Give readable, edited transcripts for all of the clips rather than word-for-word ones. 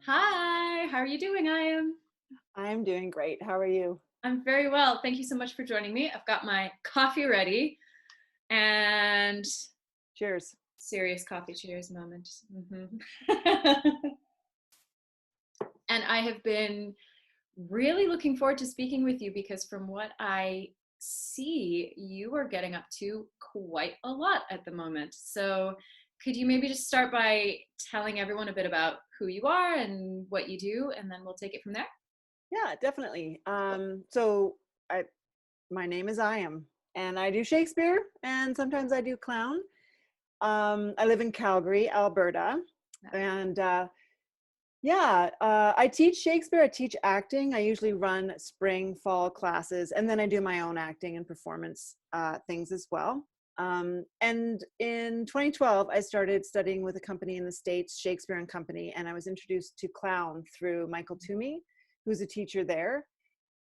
Hi, how are you doing? I'm doing great. How are you? I'm very well. Thank you so much for joining me. I've got my coffee ready and Cheers. serious coffee cheers moment. Mhm. And I have been really looking forward to speaking with you because from what I see, you are getting up to quite a lot at the moment. So, could you maybe just start by telling everyone a bit about who you are and what you do, and then we'll take it from there? Yeah, definitely. So my name is Iam, and I do Shakespeare, and sometimes I do clown. I live in Calgary, Alberta, and I teach Shakespeare. I teach acting. I usually run spring, fall classes, and then I do my own acting and performance things as well. And in 2012, I started studying with a company in the States, Shakespeare and Company, and I was introduced to clown through Michael Toomey, who's a teacher there.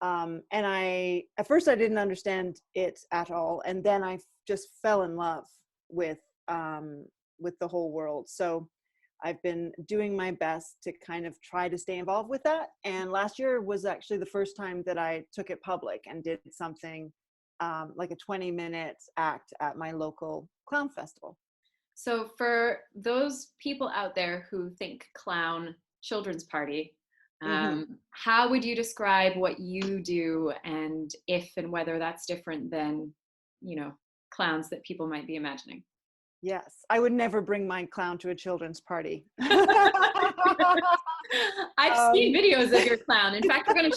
And at first I didn't understand it at all, and then I just fell in love with with the whole world. So I've been doing my best to kind of try to stay involved with that. And last year was actually the first time that I took it public and did something like a 20-minute act at my local clown festival. So, for those people out there who think clown children's party, Hmm. how would you describe what you do and if and whether that's different than, you know, clowns that people might be imagining? Yes, I would never bring my clown to a children's party. I've seen um, videos of your clown. In fact, we're gonna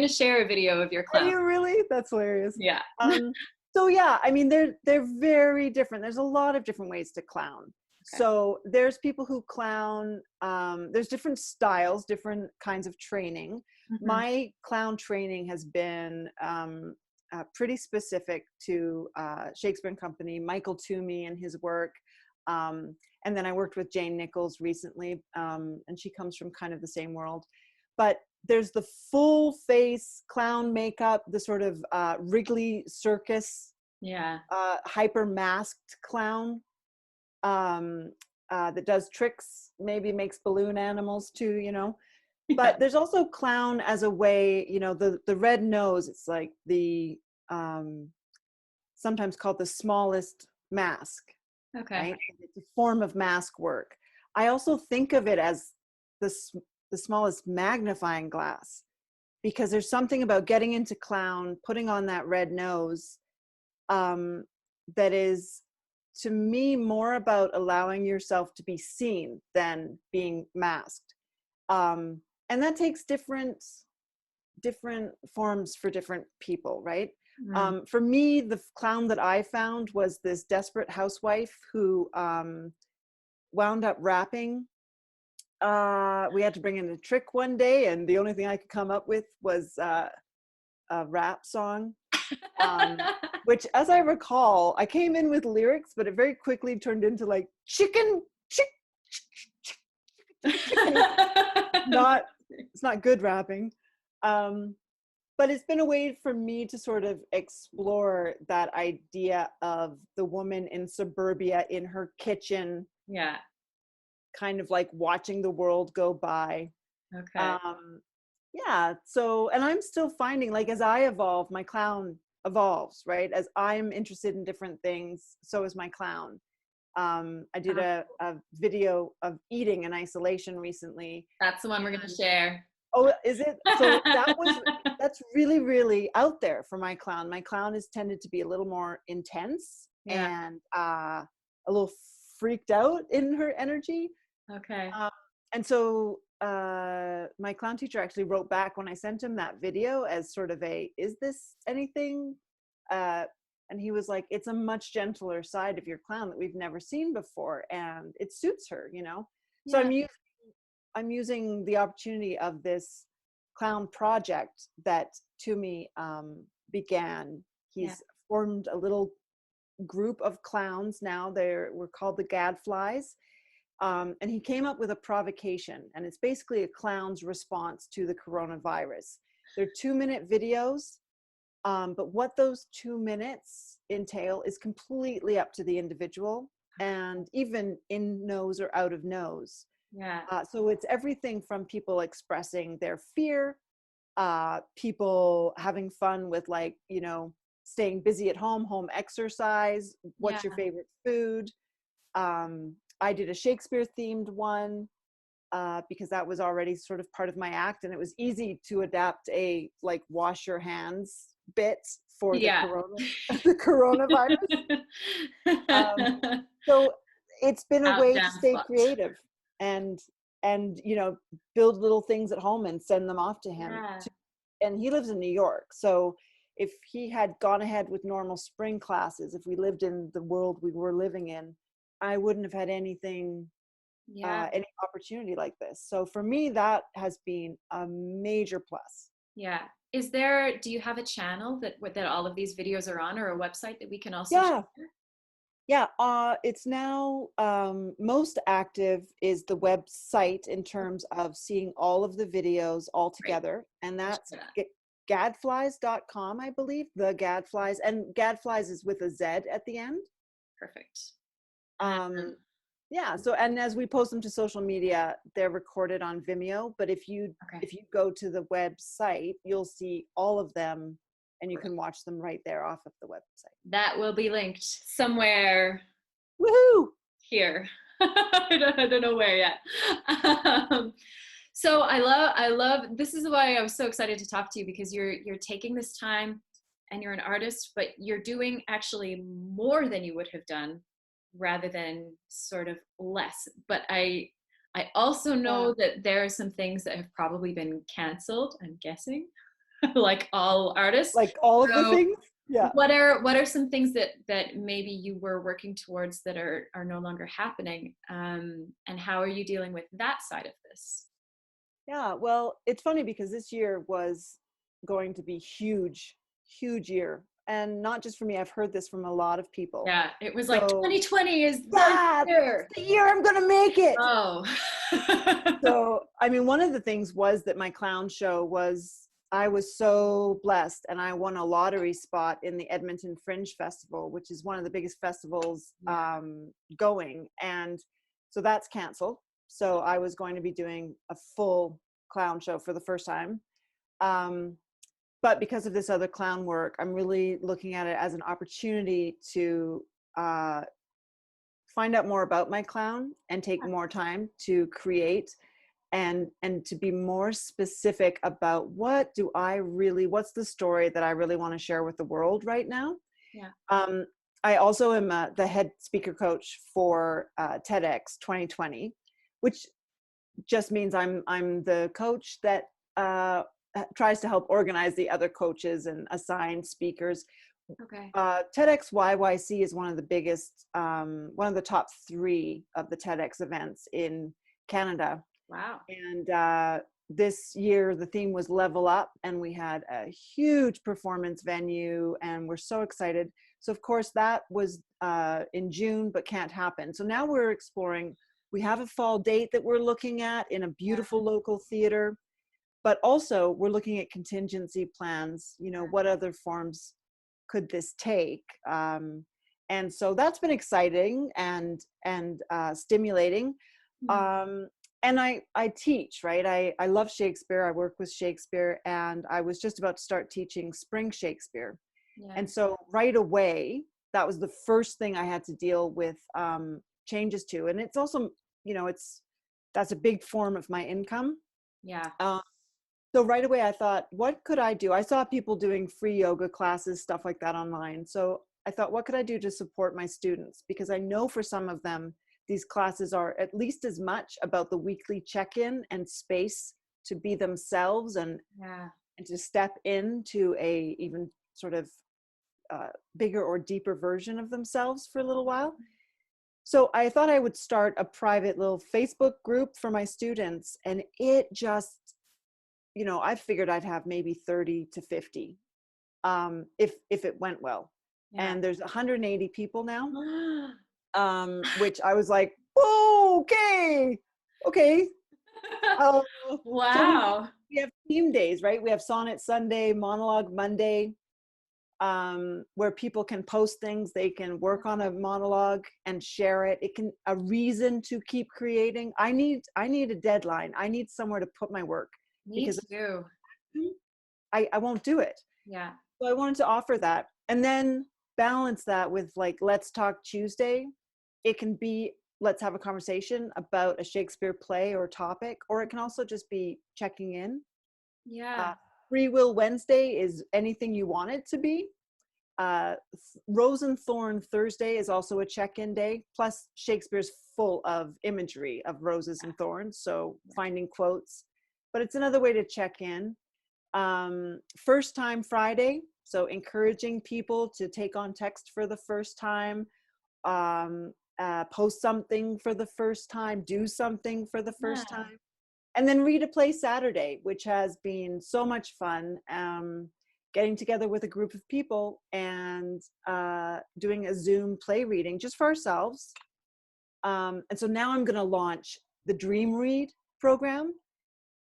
share a video of your Are clown. you really? That's hilarious. Yeah. Um, so yeah, I mean they're very different. There's a lot of different ways to clown. Okay. So there's people who clown. There's different styles, different kinds of training. Hmm. My clown training has been pretty specific to Shakespeare and Company, Michael Toomey and his work. And then I worked with Jane Nichols recently, and she comes from kind of the same world. But there's the full face clown makeup, the sort of Wrigley Circus Yeah. hyper masked clown that does tricks, maybe makes balloon animals too, Yeah. But there's also clown as a way, the red nose, it's like the um, sometimes called the smallest mask, Okay. right? It's a form of mask work. I also think of it as the, the smallest magnifying glass, because there's something about getting into clown, putting on that red nose, um, that is, to me, more about allowing yourself to be seen than being masked. And that takes different forms for different people, right? Mm. For me, the clown that I found was this desperate housewife who wound up rapping. We had to bring in a trick one day, and the only thing I could come up with was a rap song, which, as I recall, I came in with lyrics, but it very quickly turned into like chicken, chick, chicken. Not, it's not good rapping. Um, but it's been a way for me to sort of explore that idea of the woman in suburbia in her kitchen, Yeah. kind of like watching the world go by. Okay. Um, yeah. So, and I'm still finding, like, as I evolve, my clown evolves, right? As I'm interested in different things, so is my clown. I did Uh, a video of eating in isolation recently. That's the one we're gonna And share. oh, is it? So that's really, really out there for my clown. My clown has tended to be a little more intense Yeah. and a little freaked out in her energy. Okay. Um, and so my clown teacher actually wrote back when I sent him that video as sort of a, is this anything? Uh, and he was like, it's a much gentler side of your clown that we've never seen before. And it suits her. So Yeah. I'm using the opportunity of this clown project that Toomey began. Yeah. He's formed a little group of clowns now. We're called the Gadflies. And he came up with a provocation, and it's basically a clown's response to the coronavirus. They're 2-minute videos, but what those 2 minutes entail is completely up to the individual, and even in nose or out of nose. Yeah. So it's everything from people expressing their fear, people having fun with, like, staying busy at home, home exercise, Yeah. what's your favorite food. I did a Shakespeare themed one, because that was already sort of part of my act, and it was easy to adapt a, like, wash your hands bit for the Yeah. the coronavirus. Um, so it's been a way to Countdown stay clock. creative, and build little things at home and send them off to him. Yeah. And he lives in New York, so if he had gone ahead with normal spring classes, if we lived in the world we were living in, I wouldn't have had anything, Yeah. any opportunity like this. So for me, that has been a major plus. Yeah. Do you have a channel that all of these videos are on, or a website that we can also Yeah, share? yeah. It's now, most active is the website in terms of seeing all of the videos all Great. together, and I'll that's share that. gadflies.com, I believe. The Gadflies, and Gadflies is with a Z at the end. Perfect. Um, yeah. So, and as we post them to social media, they're recorded on Vimeo. But Okay. if you go to the website, you'll see all of them, and you Great. can watch them right there off of the website. That will be linked somewhere Woohoo! here. I don't know where yet. Um, so I love, this is why I was so excited to talk to you, because you're taking this time, and you're an artist, but you're doing actually more than you would have done, rather than sort of less. But I also Yeah. know that there are some things that have probably been canceled, I'm guessing, like all artists. Like all of the So things. Yeah. what are some things that maybe you were working towards that are no longer happening, and how are you dealing with that side of this? Yeah. Well, it's funny because this year was going to be huge, huge year. And not just for me, I've heard this from a lot of people. Yeah, it was like So 2020 is the yeah, it's year. the year I'm gonna make it. Oh. So, I mean, one of the things was that my clown show was, I was so blessed, and I won a lottery spot in the Edmonton Fringe Festival, which is one of the biggest festivals Yeah. going. And so that's canceled. So I was going to be doing a full clown show for the first time. Um, but because of this other clown work, I'm really looking at it as an opportunity to uh, find out more about my clown and take more time to create, and to be more specific about what's the story that I really want to share with the world right now. Yeah. I also am the head speaker coach for TEDx 2020, which just means I'm the coach that tries to help organize the other coaches and assign speakers. Okay. TEDx YYC is one of the biggest, one of the top 3 of the TEDx events in Canada. Wow. And this year the theme was level up, and we had a huge performance venue, and we're so excited. So of course that was in June, but can't happen. So now we're exploring, we have a fall date that we're looking at in a beautiful local theater, but also we're looking at contingency plans, what other forms could this take? And so that's been exciting and stimulating. Mhm. And I teach, right? I love Shakespeare. I work with Shakespeare, and I was just about to start teaching spring Shakespeare. Yeah. And so right away, that was the first thing I had to deal with changes to. And it's also, that's a big form of my income. Yeah. Uh, so right away I thought, what could I do? I saw people doing free yoga classes, stuff like that online. So I thought, what could I do to support my students? Because I know for some of them, these classes are at least as much about the weekly check-in and space to be themselves, and Yeah. to step into a even sort of bigger or deeper version of themselves for a little while. So I thought I would start a private little Facebook group for my students, and it just, I figured I'd have maybe 30 to 50 if it went well. Yeah. And there's 180 people now, which I was like, oh, okay. Uh, so Wow. we have theme days, right? We have Sonnet Sunday, Monologue Monday. where people can post things, they can work on a monologue and share it. It can a reason to keep creating. I need a deadline. I need somewhere to put my work, Me because too. I won't do it. Yeah. So I wanted to offer that, and then balance that with like Let's Talk Tuesday. It can be, let's have a conversation about a Shakespeare play or topic, or it can also just be checking in. Yeah. uh, Free Will Wednesday is anything you want it to be. uh, Rose and Thorn Thursday is also a check-in day. Plus, Shakespeare's full of imagery of roses and thorns, so finding quotes. But it's another way to check in. First Time Friday, so encouraging people to take on text for the first time, post something for the first time, do something for the Yeah. first time. And then Read a Play Saturday, which has been so much fun. Getting together with a group of people and doing a Zoom play reading just for ourselves. And so now I'm going to launch the Dream Read program,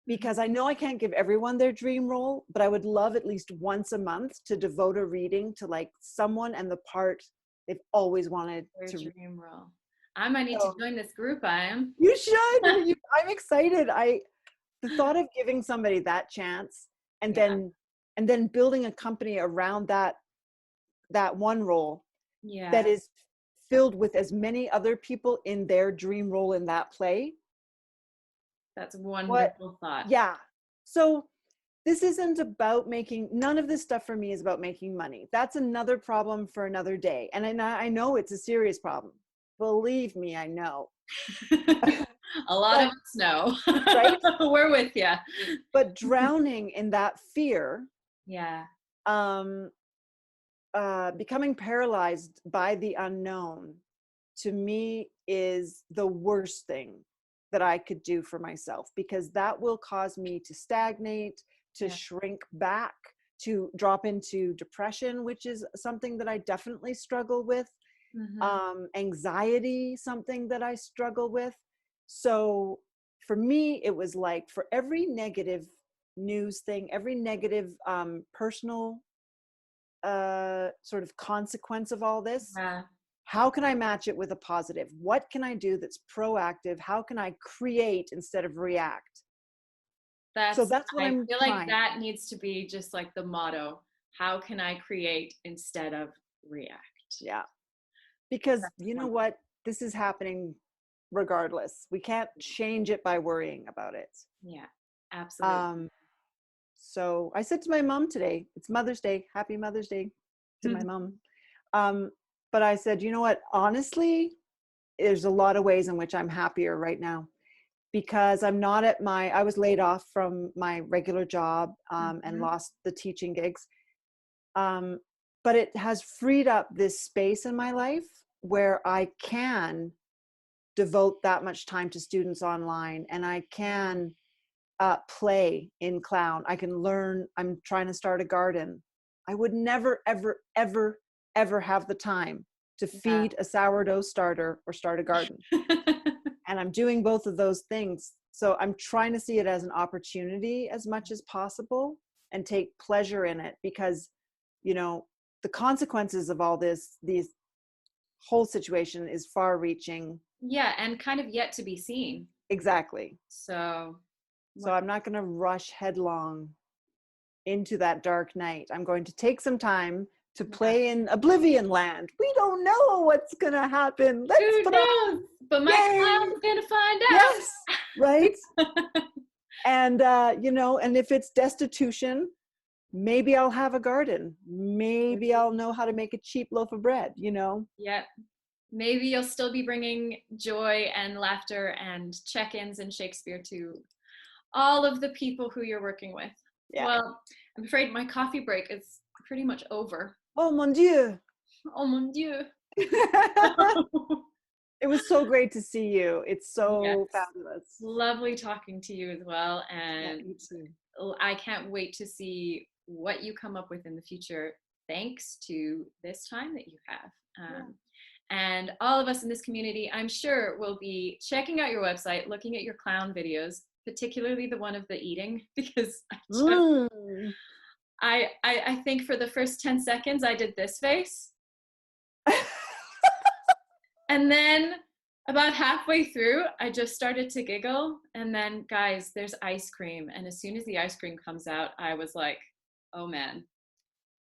because I know I can't give everyone their dream role, but I would love at least once a month to devote a reading to like someone and the part they've always wanted Their to read. dream role. I might need to So join this group. I am. you should. I'm excited. The thought of giving somebody that chance, and Yeah. then building a company around that one role Yeah. that is filled with as many other people in their dream role in that play. That's a What? wonderful thought. Yeah. So this isn't about making, none of this stuff for me is about making money. That's another problem for another day. And I know it's a serious problem. Believe me, I know. A lot of But, us know. right? We're with you. But drowning in that fear, Yeah. um, becoming paralyzed by the unknown, to me is the worst thing that I could do for myself, because that will cause me to stagnate, to Yeah. shrink back, to drop into depression, which is something that I definitely struggle with. Anxiety, something that I struggle with. So for me, it was like, for every negative news thing, every negative personal sort of consequence of all this, Yeah. how can I match it with a positive? What can I do that's proactive? How can I create instead of react? So that's what I I'm feel like trying. that needs to be just like the motto. How can I create instead of react? Yeah. Because That's you know wonderful. what? This is happening regardless. We can't change it by worrying about it. Yeah, absolutely. Um, so I said to my mom today, it's Mother's Day. Happy Mother's Day to my mom. Um, but I said, you know what? Honestly, there's a lot of ways in which I'm happier right now, because I'm not at I was laid off from my regular job and lost the teaching gigs. Um, but it has freed up this space in my life where I can devote that much time to students online, and I can play in clown. I can learn. I'm trying to start a garden. I would never, ever, ever, ever have the time to Yeah. feed a sourdough starter or start a garden. And I'm doing both of those things. So I'm trying to see it as an opportunity as much as possible and take pleasure in it, because, you know, the consequences of all these whole situation is far reaching. Yeah, and kind of yet to be seen. Exactly. So, So what? I'm not going to rush headlong into that dark night. I'm going to take some time to Yeah. play in Oblivion Land. We don't know what's going to happen. Let's Who put on, knows? But my yay! clown's gonna find Yes, right? out. And, you know, and if it's destitution, maybe I'll have a garden. Maybe I'll know how to make a cheap loaf of bread, you know? Yep. Maybe you'll still be bringing joy and laughter and check-ins and Shakespeare to all of the people who you're working with. Yeah. Well, I'm afraid my coffee break is pretty much over. Oh, mon Dieu. Oh mon Dieu. It was so great to see you. It's Yes. so fabulous. Lovely talking to you as well. Yeah, And you too. I can't wait to see what you come up with in the future, thanks to this time that you have. And all of us in this community, I'm sure, will be checking out your website, looking at your clown videos, particularly the one of the eating, because I just, Mm. I think for the first 10 seconds I did this face. And then about halfway through, I just started to giggle. And then, guys, there's ice cream. And as soon as the ice cream comes out, I was like, oh man,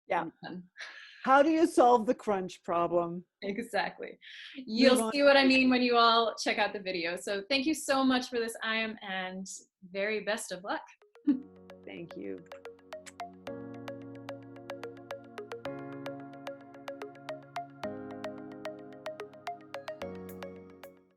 Yeah. I'm done. How do you solve the crunch problem? Exactly. Move You'll on. see what I mean when you all check out the video. So thank you so much for this, Ayam, and very best of luck. Thank you.